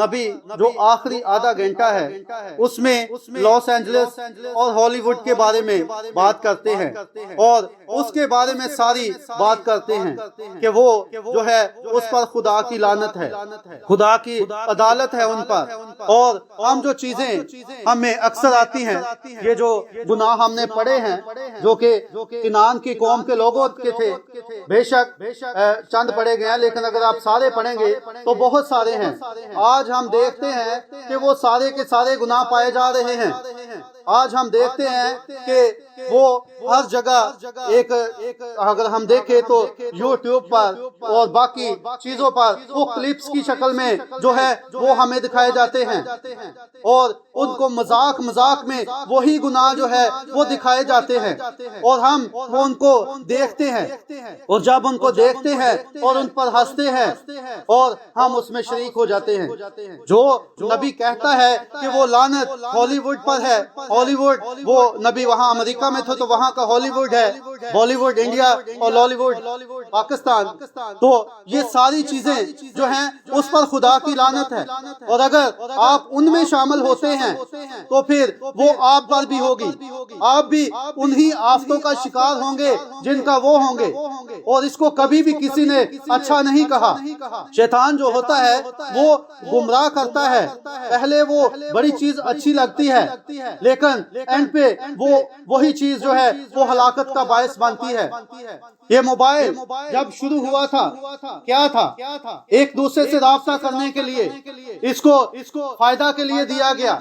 نبی جو آخری آدھا گھنٹہ ہے اس میں لاس اینجلس اور ہالی ووڈ کے بارے میں بات کرتے ہیں اور اس کے بارے میں ساری بات کرتے ہیں کہ وہ جو ہے اس پر خدا کی لعنت ہے, خدا کی عدالت ہے ان پر. اور ہم جو چیزیں ہمیں اکثر آتی ہیں, یہ جو گناہ ہم نے پڑھے ہیں جو کہ کنعان کی قوم کے لوگوں کے تھے, بے شک چند پڑھے گئے ہیں لیکن اگر آپ سارے پڑھیں گے تو بہت سارے ہیں. آج ہم دیکھتے ہیں کہ وہ سارے کے سارے گناہ پائے جا رہے ہیں. آج ہم دیکھتے ہیں کہ وہ ہر جگہ ایک اگر ہم دیکھیں تو یوٹیوب پر اور باقی چیزوں پر وہ کلپس کی شکل میں جو ہے وہ ہمیں دکھائے جاتے ہیں اور ان کو مذاق میں وہی گناہ جو ہے وہ دکھائے جاتے ہیں اور ہم وہ ان کو دیکھتے ہیں اور جب ان کو دیکھتے ہیں اور ان پر ہنستے ہیں اور ہم اس میں شریک ہو جاتے ہیں. جو نبی کہتا ہے کہ وہ لعنت ہالی ووڈ پر ہے, ہالی ووڈ وہ نبی وہاں امریکہ میں تھے تو وہاں کا ہالی ووڈ ہے, بالی ووڈ انڈیا اور لالی ووڈ پاکستان, تو یہ ساری چیزیں جو ہیں اس پر خدا کی لعنت ہے. اور اگر آپ ان میں شامل ہوتے ہیں تو پھر وہ آپ پر بھی ہوگی, آپ بھی انہی آفتوں کا شکار ہوں گے جن کا وہ ہوں گے. اور اس کو کبھی بھی کسی نے اچھا نہیں کہا. شیطان جو ہوتا ہے وہ گمراہ کرتا ہے, پہلے وہ بڑی چیز اچھی لگتی ہے لیکن اینڈ پہ وہ وہی چیز جو ہے وہ ہلاکت کا باعث بنتی ہے. یہ موبائل جب شروع ہوا تھا کیا تھا؟ ایک دوسرے سے رابطہ کرنے کے لیے, اس کو فائدہ کے لیے دیا گیا,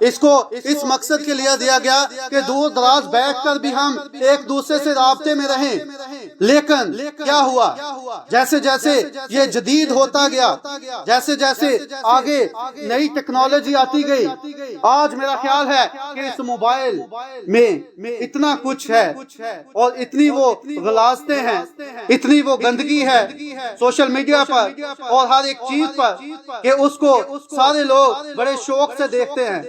اس کو اس مقصد کے لیے دیا گیا کہ دور دراز بیٹھ کر بھی ہم ایک دوسرے سے رابطے میں رہیں. لیکن کیا ہوا؟ جیسے جیسے یہ جدید ہوتا گیا, جیسے جیسے آگے نئی ٹیکنالوجی آتی گئی, آج میرا خیال ہے کہ اس موبائل میں اتنا کچھ ہے اور اتنی وہ غلاظتیں ہیں, اتنی وہ گندگی ہے سوشل میڈیا پر اور ہر ایک چیز پر کہ اس کو سارے لوگ بڑے شوق سے دیکھتے ہیں.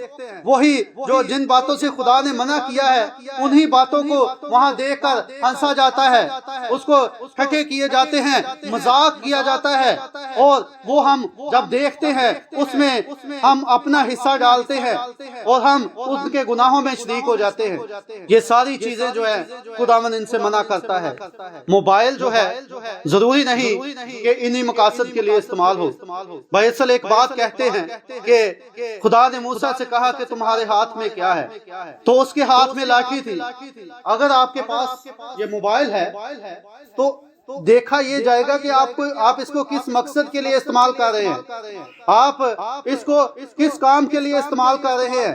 وہی جو جن باتوں سے خدا نے منع کیا ہے انہی باتوں کو وہاں دیکھ کر ہنسا جاتا ہے, اس کو ٹھٹھے کیے جاتے ہیں, مذاق کیا جاتا ہے اور وہ ہم جب دیکھتے ہیں اس میں ہم اپنا حصہ ڈالتے ہیں اور ہم ان کے گناہوں میں شریک ہو جاتے ہیں. یہ ساری چیزیں جو ہے خداوند ان سے منع کرتا ہے. موبائل جو ہے ضروری نہیں کہ انہی مقاصد کے لیے استعمال ہو. بہرحال ایک بات کہتے ہیں کہ خدا نے موسیٰ سے کہا کہ تمہارے ہاتھ میں کیا ہے, تو اس کے ہاتھ میں لاٹھی تھی. اگر آپ کے پاس یہ موبائل ہے تو دیکھا یہ جائے گا کہ آپ اس کو کس مقصد کے لیے استعمال کر رہے ہیں, آپ اس کو کس کام کے لیے استعمال کر رہے ہیں.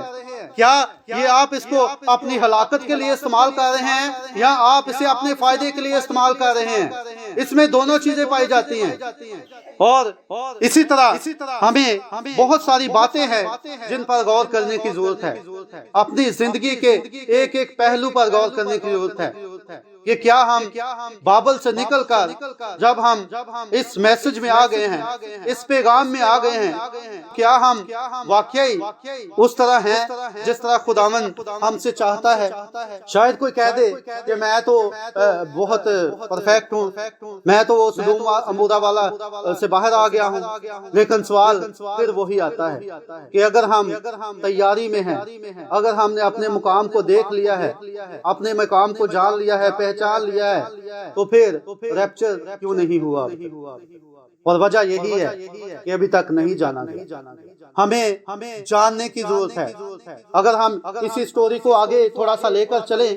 کیا یہ آپ اس کو اپنی ہلاکت کے لیے استعمال کر رہے ہیں یا آپ اسے اپنے فائدے کے لیے استعمال کر رہے ہیں؟ اس میں دونوں چیزیں پائی جاتی ہیں. اور اسی طرح ہمیں بہت ساری باتیں ہیں جن پر غور کرنے کی ضرورت ہے. اپنی زندگی کے ایک ایک پہلو پر غور کرنے کی ضرورت ہے کہ کیا ہم بابل سے نکل کر جب ہم اس میسج میں آ گئے ہیں, اس پیغام میں آ گئے ہیں, کیا ہم واقعی اس طرح ہیں جس طرح خداوند ہم سے چاہتا ہے؟ شاید کوئی کہہ دے کہ میں تو بہت پرفیکٹ ہوں, میں تو سدوم عمورہ والا سے باہر آ گیا ہوں. لیکن سوال پھر وہی آتا ہے کہ اگر ہم تیاری میں ہیں, اگر ہم نے اپنے مقام کو دیکھ لیا ہے, اپنے مقام کو جان لیا ہے, پہچان لیا ہے, تو پھر ریپچر کیوں نہیں ہوا؟ اور وجہ یہی ہے کہ ابھی تک نہیں جانا گیا۔ ہمیں جاننے کی ضرورت ہے۔ اگر ہم اسی سٹوری کو آگے تھوڑا سا لے کر چلیں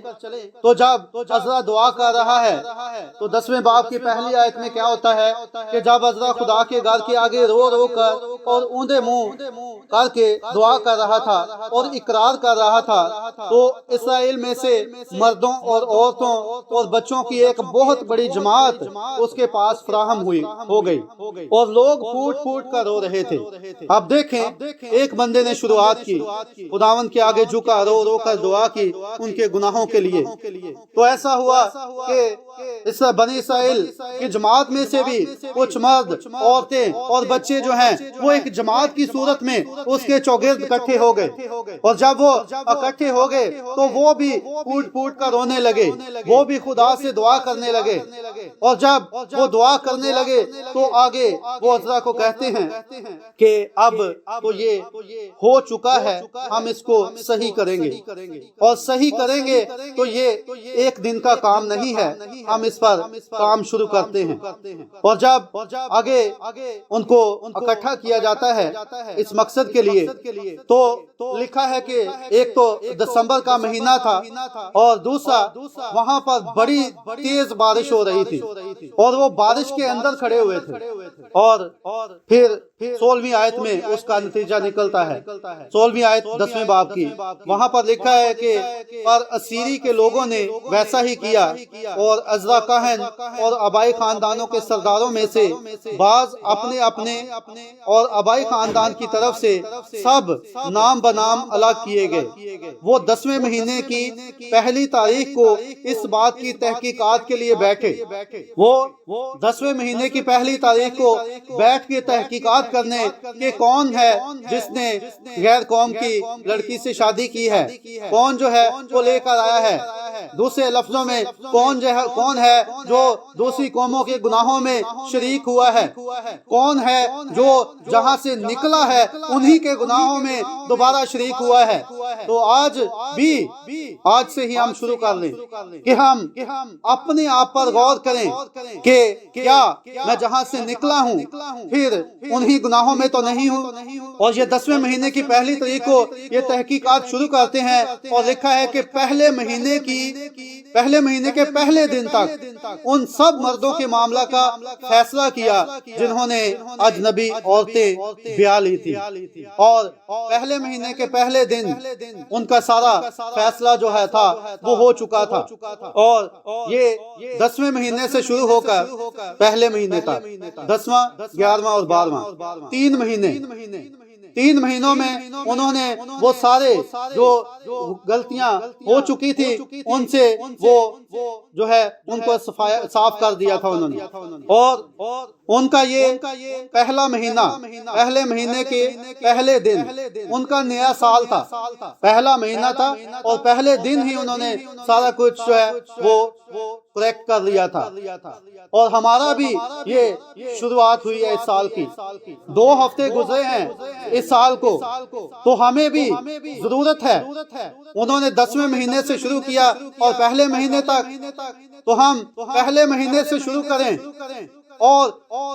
تو جب عزرا دعا کر رہا ہے تو 10ویں باب کی پہلی آیت میں کیا ہوتا ہے کہ جب عزرا خدا کے گھر کے آگے رو رو کر اور اوندے منہ کر کے دعا کر رہا تھا اور اقرار کر رہا تھا تو اسرائیل میں سے مردوں اور عورتوں اور بچوں کی ایک بہت بڑی جماعت اس کے پاس فراہم ہو گئی اور لوگ پھوٹ پھوٹ کر رو رہے تھے۔ اب دیکھیں ایک بندے نے شروعات کی، خداوند کے آگے جھکا، رو رو کر دعا کی ان کے گناہوں کے لیے۔ تو ایسا ہوا کہ اس بنی اسرائیل کی جماعت میں سے بھی کچھ مرد، عورتیں اور بچے جو ہیں وہ ایک جماعت کی صورت میں اس کے چوگرد اکٹھے ہو گئے، اور جب وہ اکٹھے ہو گئے تو وہ بھی پھوٹ پھوٹ کر رونے لگے، وہ بھی خدا سے دعا کرنے لگے۔ اور جب وہ دعا کرنے لگے تو آگے وہ عزرا کو کہتے ہیں کہ اب تو یہ ہو چکا ہے، ہم اس کو صحیح کریں گے، اور صحیح کریں گے تو یہ ایک دن کا کام نہیں ہے، ہم اس پر کام شروع کرتے ہیں۔ اور جب آگے ان کو اکٹھا کیا جاتا ہے اس مقصد کے لیے تو لکھا ہے کہ ایک تو دسمبر کا مہینہ تھا اور دوسرا وہاں پر بڑی تیز بارش ہو رہی تھی اور وہ بارش کے اندر کھڑے ہوئے تھے۔ اور پھر 16ویں آیت میں اس کا نتیجہ نکلتا ہے، 16ویں آیت 10ویں باب کی، وہاں پر لکھا ہے کہ پر اسیری کے لوگوں نے ویسا ہی کیا، اور عزرا کاہن اور آبائی خاندانوں کے سرداروں میں سے بعض اپنے اپنے اور آبائی خاندان کی طرف سے سب نام بنام الگ کیے گئے۔ وہ 10ویں مہینے کی پہلی تاریخ کو اس بات کی تحقیقات کے لیے بیٹھے، وہ 10ویں مہینے کی پہلی تاریخ کو بیٹھ کے تحقیقات کرنے کہ کون ہے جس نے غیر قوم کی لڑکی سے شادی کی ہے، کون جو ہے وہ لے کر آیا ہے، دوسرے لفظوں میں کون ہے جو دوسری قوموں کے گناہوں میں شریک ہوا ہے، کون ہے جو جہاں سے نکلا ہے انہی کے گناہوں میں دوبارہ شریک ہوا ہے۔ تو آج سے ہی ہم شروع کر لیں کہ ہم اپنے آپ پر غور کریں کہ کیا میں جہاں سے نکلا ہوں پھر انہی گناہوں میں تو نہیں ہوں۔ اور یہ 10ویں مہینے کی پہلی تاریخ کو یہ تحقیقات شروع کرتے ہیں اور لکھا ہے کہ پہلے مہینے کے پہلے دن تک ان سب مردوں کے معاملہ کا فیصلہ کیا جنہوں نے اجنبی عورتیں بیاہ لی تھی، اور پہلے مہینے کے پہلے دن ان کا سارا فیصلہ جو ہے تھا وہ ہو چکا تھا، اور یہ 10ویں مہینے سے شروع ہو کر پہلے مہینے تک 10واں 11واں اور 12واں 3 مہینوں میں انہوں نے وہ سارے جو غلطیاں ہو چکی تھی ان سے وہ جو ہے ان کو صاف کر دیا تھا انہوں نے۔ اور ان کا یہ پہلا مہینہ، پہلے مہینے کے پہلے دن ان کا نیا سال تھا، پہلا مہینہ تھا اور پہلے دن ہی انہوں نے سارا کچھ جو ہے وہ کریکٹ کر لیا تھا۔ اور ہمارا بھی یہ شروعات ہوئی ہے اس سال کی، 2 ہفتے گزرے ہیں اس سال کو، تو ہمیں بھی ضرورت ہے، انہوں نے 10ویں مہینے سے شروع کیا اور پہلے مہینے تک، تو ہم پہلے مہینے سے شروع کریں اور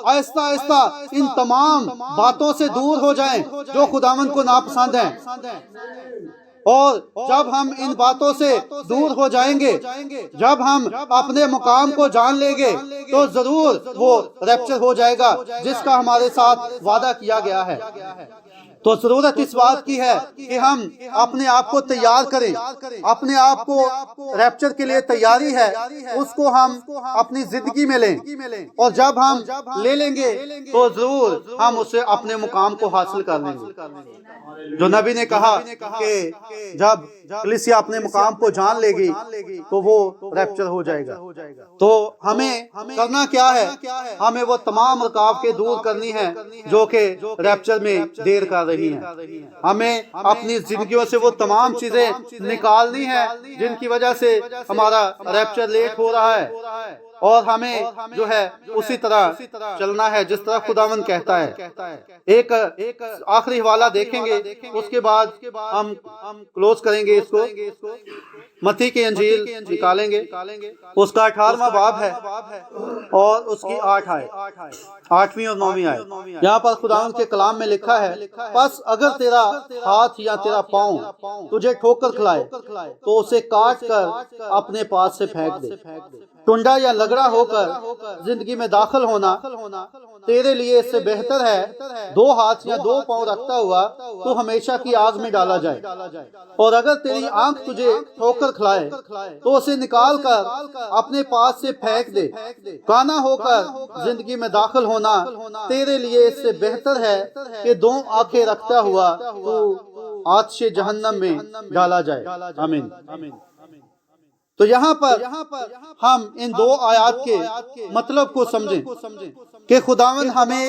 آہستہ آہستہ ان تمام باتوں سے دور ہو جائیں جو خداوند کو ناپسند ہیں۔ اور جب ہم ان باتوں سے دور ہو جائیں گے، جب ہم اپنے مقام کو جان لیں گے تو ضرور وہ ریپچر ہو جائے گا جس کا ہمارے ساتھ وعدہ کیا گیا ہے۔ تو ضرورت اس بات کی ہے کہ ہم اپنے آپ کو تیار کریں، اپنے آپ کو ریپچر کے لیے تیاری ہے اس کو ہم اپنی زندگی میں لیں، اور جب ہم لے لیں گے تو ضرور ہم اسے اپنے مقام کو حاصل کر لیں گے۔ جو نبی نے کہا کہ جب کلیسیا اپنے مقام کو جان لے گی تو وہ ریپچر ہو جائے گا۔ تو ہمیں کرنا کیا ہے؟ ہمیں وہ تمام رکاوٹیں دور کرنی ہیں جو کہ ریپچر میں دیر کر رہی ہیں۔ ہمیں اپنی زندگیوں سے وہ تمام چیزیں نکالنی ہیں جن کی وجہ سے ہمارا ریپچر لیٹ ہو رہا ہے۔ اور ہمیں جو ہے اسی طرح چلنا ہے جس طرح خداوند کہتا ہے۔ ایک آخری حوالہ دیکھیں گے، اس کے بعد ہم کلوز کریں گے اس کو۔ متی کی انجیل نکالیں گے، اس کا 18واں باب ہے اور اس کی 8 آیت، 8ویں اور 9ویں آیت۔ یہاں پر خداوند کے کلام میں لکھا ہے، پس اگر تیرا ہاتھ یا تیرا پاؤں تجھے ٹھوکر کھلائے تو اسے کاٹ کر اپنے پاس سے پھینک دے۔ ٹنڈا یا لگڑا ہو کر زندگی میں داخل ہونا تیرے لیے اس سے بہتر ہے 2 ہاتھ یا 2 پاؤں رکھتا ہوا تو ہمیشہ کی آگ میں ڈالا جائے۔ اور اگر تیری آنکھ تجھے ٹھوکر کھلائے تو اسے نکال کر اپنے پاس سے پھینک دے۔ کانا ہو کر زندگی میں داخل ہونا تیرے لیے اس سے بہتر ہے کہ 2 آنکھیں رکھتا ہوا تو آتش جہنم میں ڈالا جائے۔ آمین۔ تو یہاں پر ہم ان 2 آیات کے مطلب کو سمجھیں کہ خداوند ہمیں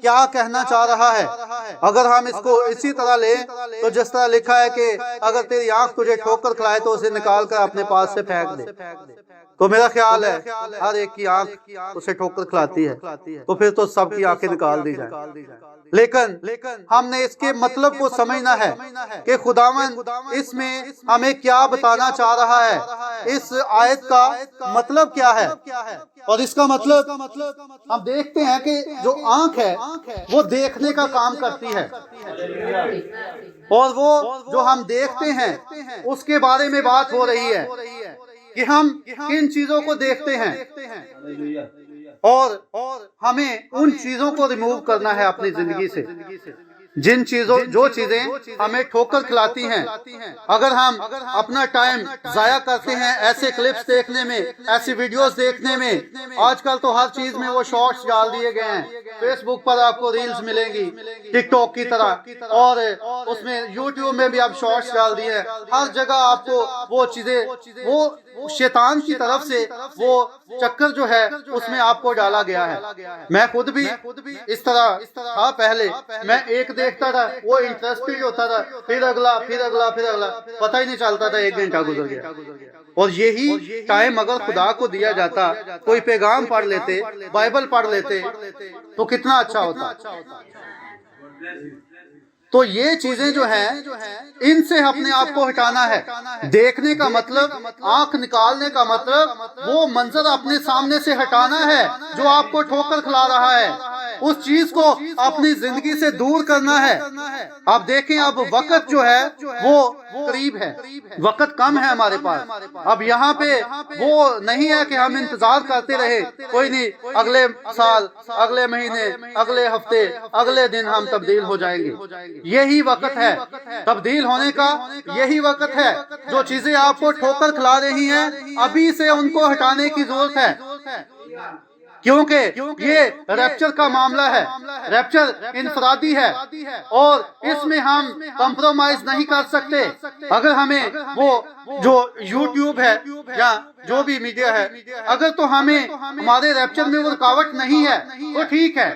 کیا کہنا چاہ رہا ہے۔ اگر ہم اس کو اسی طرح لیں تو جس طرح لکھا ہے کہ اگر تیری آنکھ تجھے ٹھوکر کھلائے تو اسے نکال کر اپنے پاس سے پھینک دے، تو میرا خیال ہے ہر ایک کی آنکھ اسے ٹھوکر کھلاتی ہے، تو پھر تو سب کی آنکھیں نکال دی جائیں۔ لیکن ہم نے اس کے مطلب کو سمجھنا ہے کہ خداوند اس میں ہمیں کیا بتانا چاہ رہا ہے، اس آیت کا مطلب کیا ہے۔ اور اس کا مطلب ہم دیکھتے ہیں کہ جو آنکھ ہے وہ دیکھنے کا کام کرتی ہے، اور وہ جو ہم دیکھتے ہیں اس کے بارے میں بات ہو رہی ہے کہ ہم کن چیزوں کو دیکھتے ہیں، اور ہمیں ان چیزوں کو ریموو کرنا ہے اپنی زندگی سے، جو چیزیں ہمیں ٹھوکر کھلاتی ہیں۔ اگر ہم اپنا ٹائم ضائع کرتے ہیں ایسے کلپس دیکھنے میں، ایسی ویڈیوز دیکھنے میں، آج کل تو ہر چیز میں وہ شارٹس ڈال دیے گئے ہیں، فیس بک پر آپ کو ریلز ملیں گی ٹک ٹاک کی طرح، اور اس میں یوٹیوب میں بھی اب شارٹس ڈال دیے ہیں۔ ہر جگہ آپ کو وہ چیزیں، وہ شیطان کی طرف سے وہ چکر جو ہے اس میں آپ کو ڈالا گیا ہے۔ میں خود بھی اس طرح تھا، پہلے میں ایک دیکھتا تھا، وہ انٹرسٹنگ ہوتا تھا، پھر اگلا، پھر اگلا، پھر اگلا، پتہ ہی نہیں چلتا تھا 1 گھنٹہ گزر گیا۔ اور یہی ٹائم اگر خدا کو دیا جاتا، کوئی پیغام پڑھ لیتے، بائبل پڑھ لیتے تو کتنا اچھا ہوتا۔ تو یہ چیزیں جو ہیں ان سے اپنے آپ کو ہٹانا ہے۔ دیکھنے کا مطلب، آنکھ نکالنے کا مطلب وہ منظر اپنے سامنے سے ہٹانا ہے جو آپ کو ٹھوکر کھلا رہا ہے، اس چیز کو اپنی زندگی سے دور کرنا ہے۔ آپ دیکھیں اب وقت جو ہے وہ قریب ہے، وقت کم ہے ہمارے پاس۔ اب یہاں پہ وہ نہیں ہے کہ ہم انتظار کرتے رہے، کوئی نہیں، اگلے سال، اگلے مہینے، اگلے ہفتے، اگلے دن ہم تبدیل ہو جائیں گے۔ یہی وقت ہے تبدیل ہونے کا، یہی وقت ہے۔ جو چیزیں آپ کو ٹھوکر کھلا رہی ہیں ابھی سے ان کو ہٹانے کی ضرورت ہے، کیونکہ یہ ریپچر کا معاملہ ہے۔ ریپچر انفرادی ہے اور اس میں ہم کمپرومائز نہیں کر سکتے۔ اگر ہمیں وہ جو یوٹیوب ہے یا جو بھی میڈیا ہے، اگر تو ہمیں ہمارے ریپچر میں وہ رکاوٹ نہیں ہے تو ٹھیک ہے،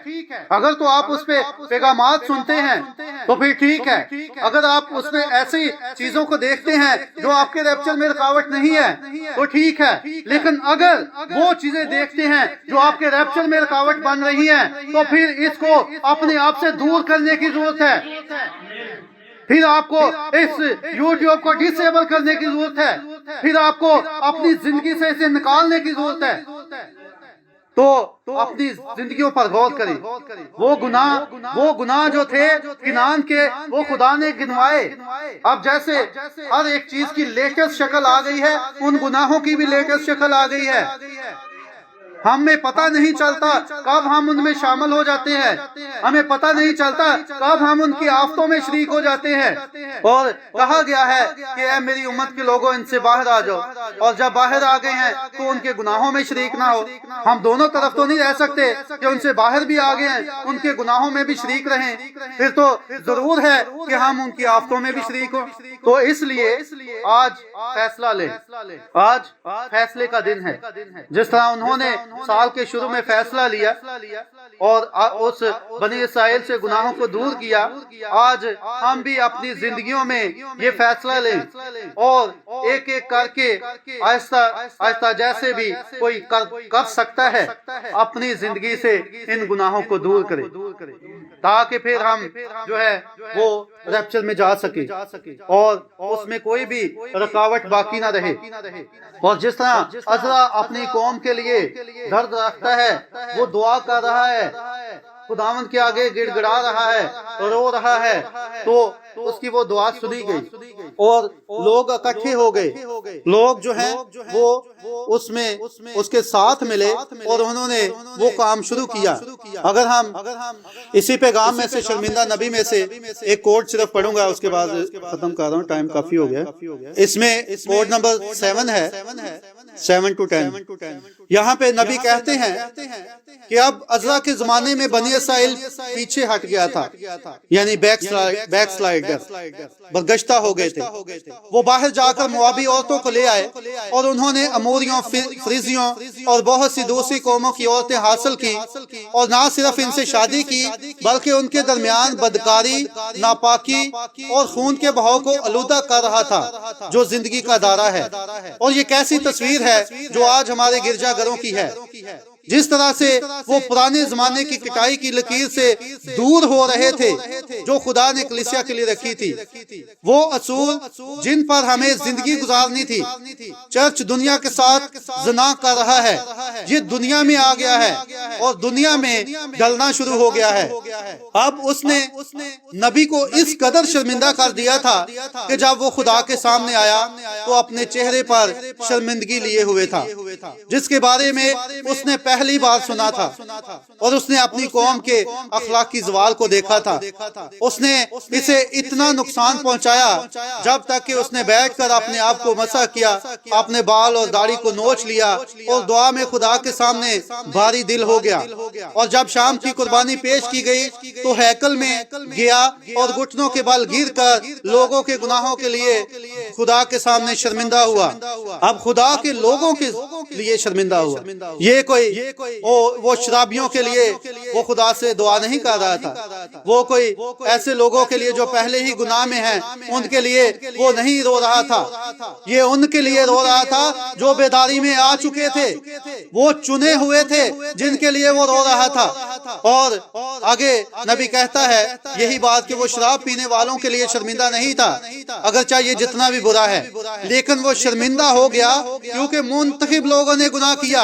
اگر تو آپ اس پہ پیغامات سنتے ہیں تو پھر ٹھیک ہے، اگر آپ اس میں ایسی چیزوں کو دیکھتے ہیں جو آپ کے ریپچر میں رکاوٹ نہیں ہے تو ٹھیک ہے، لیکن اگر وہ چیزیں دیکھتے ہیں جو آپ کے ریپچر میں رکاوٹ بن رہی ہیں تو پھر اس کو اپنے آپ سے دور کرنے کی ضرورت ہے۔ پھر آپ کو اس یوٹیوب کو ڈس ایبل کرنے کی ضرورت ہے، پھر آپ کو اپنی زندگی سے اسے نکالنے کی ضرورت ہے۔ تو اپنی زندگیوں پر غور کریں۔ وہ گناہ جو تھے کنعان کے، وہ خدا نے گنوائے۔ اب جیسے ہر ایک چیز کی لیٹسٹ شکل آ گئی ہے، ان گناہوں کی بھی لیٹسٹ شکل آ گئی ہے۔ ہمیں پتہ نہیں چلتا کب ہم ان میں شامل ہو جاتے ہیں، ہمیں پتہ نہیں چلتا کب ہم ان کی آفتوں میں شریک ہو جاتے ہیں۔ اور کہا گیا ہے کہ اے میری امت کے لوگوں، ان سے باہر آ جاؤ، اور جب باہر آ گئے ہیں تو ان کے گناہوں میں شریک نہ ہو۔ ہم دونوں طرف تو نہیں رہ سکتے کہ ان سے باہر بھی آ گئے ہیں، ان کے گناہوں میں بھی شریک رہیں، پھر تو ضرور ہے کہ ہم ان کی آفتوں میں بھی شریک ہوں۔ تو اس لیے آج فیصلہ لیں، آج فیصلے کا دن ہے۔ جس طرح انہوں نے سال کے شروع میں فیصلہ لیا اور اس بنی اسرائیل سے گناہوں کو دور کیا، آج ہم بھی اپنی زندگیوں میں یہ فیصلہ لیں اور ایک ایک کر کے آہستہ آہستہ جیسے بھی کوئی کر سکتا ہے اپنی زندگی سے ان گناہوں کو دور کرے، تاکہ پھر ہم جو ہے وہ ریپچر میں جا سکے اور اس میں کوئی بھی رکاوٹ باقی نہ رہے۔ اور جس طرح عزرا اپنی قوم کے لیے درد رکھتا ہے، وہ دعا کر رہا ہے، خداوند کے آگے گڑ گڑا رہا ہے، رو رہا ہے، تو اس کی وہ دعا سنی گئی اور لوگ اکٹھے ہو گئے، لوگ جو ہیں وہ اس میں اس کے ساتھ ملے اور انہوں نے وہ کام شروع کیا۔ اگر ہم اسی پیغام میں سے شرمندہ نبی میں سے ایک کوڈ صرف پڑھوں گا، اس کے بعد ختم کر رہا ہوں، ٹائم کافی ہو گیا۔ اس میں کوڈ نمبر 7 ہے، 7 to 10۔ یہاں پہ نبی کہتے ہیں کہ اب عزرا کے زمانے میں بنی اسرائیل پیچھے ہٹ گیا تھا، یعنی بیک سلائڈر، برگشتہ ہو گئے تھے۔ وہ باہر جا کر موابی عورتوں کو لے آئے اور انہوں نے اموریوں، فریزیوں اور بہت سی دوسری قوموں کی عورتیں حاصل کی، اور نہ صرف ان سے شادی کی بلکہ ان کے درمیان بدکاری، ناپاکی اور خون کے بہاؤ کو آلودہ کر رہا تھا جو زندگی کا دائرہ ہے۔ اور یہ کیسی تصویر ہے جو آج ہمارے گرجا گھروں کی ہے، جس طرح سے وہ پرانے زمانے کی کٹائی کی لکیر سے دور ہو رہے تھے جو خدا نے کلیسیا کے لیے رکھی تھی، وہ اصول جن پر ہمیں زندگی گزارنی تھی۔ چرچ دنیا کے ساتھ زنا کر رہا ہے، یہ دنیا میں آ گیا ہے اور دنیا میں جلنا شروع ہو گیا ہے۔ اب اس نے نبی کو اس قدر شرمندہ کر دیا تھا کہ جب وہ خدا کے سامنے آیا تو اپنے چہرے پر شرمندگی لیے ہوئے تھا، جس کے بارے میں اس نے پہلی بار سنا تھا، اور اس نے اپنی قوم کے اخلاقی زوال کو دیکھا تھا۔ اس نے اسے اتنا نقصان پہنچایا جب تک کہ اس نے بیٹھ کر اپنے آپ کو مسح کیا، اپنے بال اور داڑھی کو نوچ لیا اور دعا میں خدا کے سامنے بھاری دل ہو گیا۔ اور جب شام کی قربانی پیش کی گئی تو ہیکل میں گیا اور گھٹنوں کے بل گر کر لوگوں کے گناہوں کے لیے خدا کے سامنے شرمندہ ہوا۔ اب خدا کے لوگوں کے لیے شرمندہ ہوا، یہ کوئی وہ شرابیوں کے لیے وہ خدا سے دعا نہیں کر رہا تھا، وہ کوئی ایسے لوگوں کے لیے جو پہلے ہی گناہ میں ہیں ان کے لیے وہ نہیں رو رہا تھا، یہ ان کے لیے رو رہا تھا جو بیداری میں آ چکے تھے، وہ چنے ہوئے تھے جن کے لیے وہ رو رہا تھا۔ اور آگے نبی کہتا ہے یہی بات کہ وہ شراب پینے والوں کے لیے شرمندہ نہیں تھا، اگرچہ یہ جتنا بھی برا ہے، لیکن وہ شرمندہ ہو گیا کیونکہ منتخب لوگوں نے گناہ کیا۔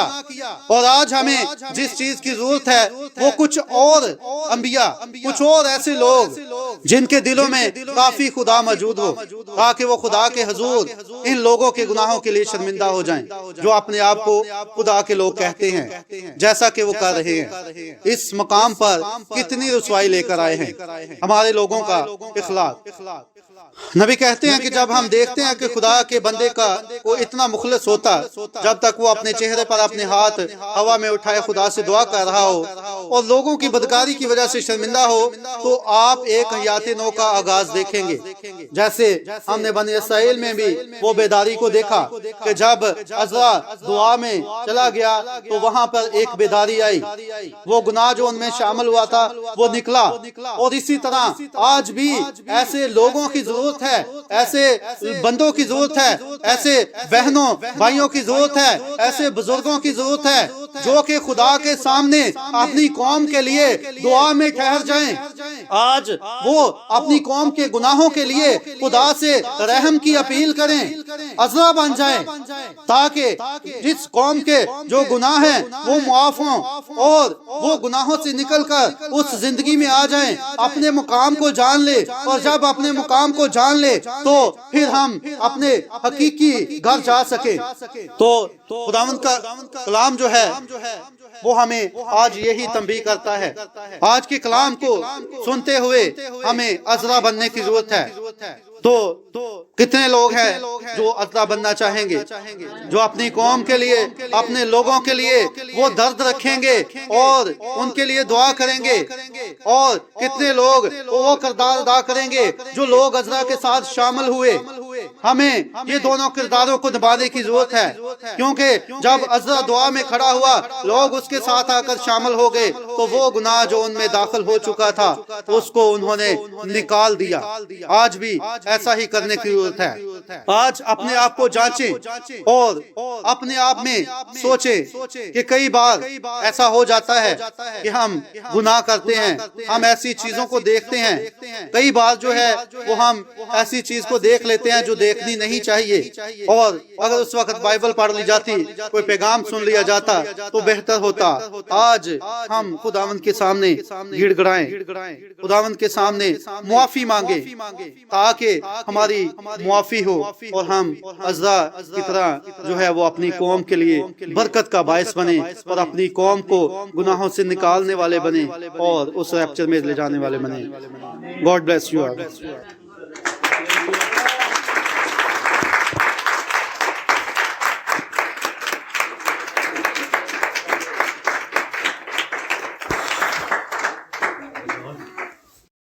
اور آج ہمیں جس چیز کی ضرورت ہے وہ کچھ اور انبیاء، کچھ اور ایسے لوگ جن کے دلوں میں کافی خدا موجود ہو، تاکہ وہ خدا کے حضور ان لوگوں کے گناہوں کے لیے شرمندہ ہو جائیں جو اپنے آپ کو خدا کے لوگ کہتے ہیں، جیسا کہ وہ کر رہے ہیں۔ اس مقام پر کتنی رسوائی لے کر آئے ہیں ہمارے لوگوں کا اخلاق۔ نبی کہتے ہیں کہ جب ہم دیکھتے ہیں کہ خدا کے بندے کا وہ اتنا مخلص ہوتا جب تک وہ اپنے چہرے پر اپنے ہاتھ ہوا میں اٹھائے خدا سے دعا کر رہا ہو اور لوگوں کی بدکاری کی وجہ سے شرمندہ ہو، تو آپ ایک حیات نو کا آغاز دیکھیں گے، جیسے ہم نے بنی اسرائیل میں بھی وہ بیداری کو دیکھا کہ جب عزرا دعا میں چلا گیا تو وہاں پر ایک بیداری آئی، وہ گناہ جو ان میں شامل ہوا تھا وہ نکلا۔ اور اسی طرح آج بھی ایسے لوگوں کی ضرورت ہے، ایسے بندوں کی ضرورت ہے، ایسے بہنوں بھائیوں کی ضرورت ہے، ایسے بزرگوں کی ضرورت ہے جو کہ خدا کے سامنے اپنی قوم کے لیے دعا میں ٹھہر جائیں۔ آج وہ اپنی قوم کے گناہوں کے لیے خدا سے رحم کی اپیل کریں، عزرا بن جائیں، تاکہ جس قوم کے جو گناہ ہیں وہ معاف ہوں اور وہ گناہوں سے نکل کر اس زندگی میں آ جائیں، اپنے مقام کو جان لے، اور جب اپنے مقام کو جان لے تو پھر ہم اپنے حقیقی گھر جا سکے۔ تو خداوند کا کلام جو ہے وہ ہمیں آج یہی تنبیہ کرتا ہے۔ آج کے کلام کو سنتے ہوئے ہمیں عزرا بننے کی ضرورت ہے۔ تو کتنے لوگ ہیں جو عزرا بننا چاہیں گے، جو اپنی قوم کے لیے، اپنے لوگوں کے لیے وہ درد رکھیں گے اور ان کے لیے دعا کریں گے، اور کتنے لوگ وہ کردار ادا کریں گے جو لوگ عزرا کے ساتھ شامل ہوئے ہمیں یہ دونوں کرداروں کو نبھانے کی ضرورت ہے، کیونکہ جب عزرا دعا میں کھڑا ہوا، لوگ اس کے ساتھ آ کر شامل ہو گئے تو وہ گناہ جو ان میں داخل ہو چکا تھا اس کو انہوں نے نکال دیا۔ آج بھی ایسا ہی کرنے کی ضرورت ہے۔ آج اپنے آپ کو جانچیں اور اپنے آپ میں سوچیں کہ کئی بار ایسا ہو جاتا ہے کہ ہم گناہ کرتے ہیں، ہم ایسی چیزوں کو دیکھتے ہیں، کئی بار جو ہے وہ ہم ایسی چیز کو دیکھ لیتے ہیں جو دیکھنی نہیں چاہیے، اور اگر اس وقت بائبل پڑھ لی جاتی، کوئی پیغام سن لیا جاتا تو بہتر ہوتا۔ آج ہم خداوند کے سامنے گڑ گڑائیں، خداوند کے سامنے معافی مانگے تاکہ ہماری معافی ہو اور ہم عزرا کی طرح جو ہے وہ اپنی قوم کے لیے برکت کا باعث بنے اور اپنی قوم کو گناہوں سے نکالنے والے بنے اور اس ریپچر میں لے جانے والے بنے۔ God bless you all.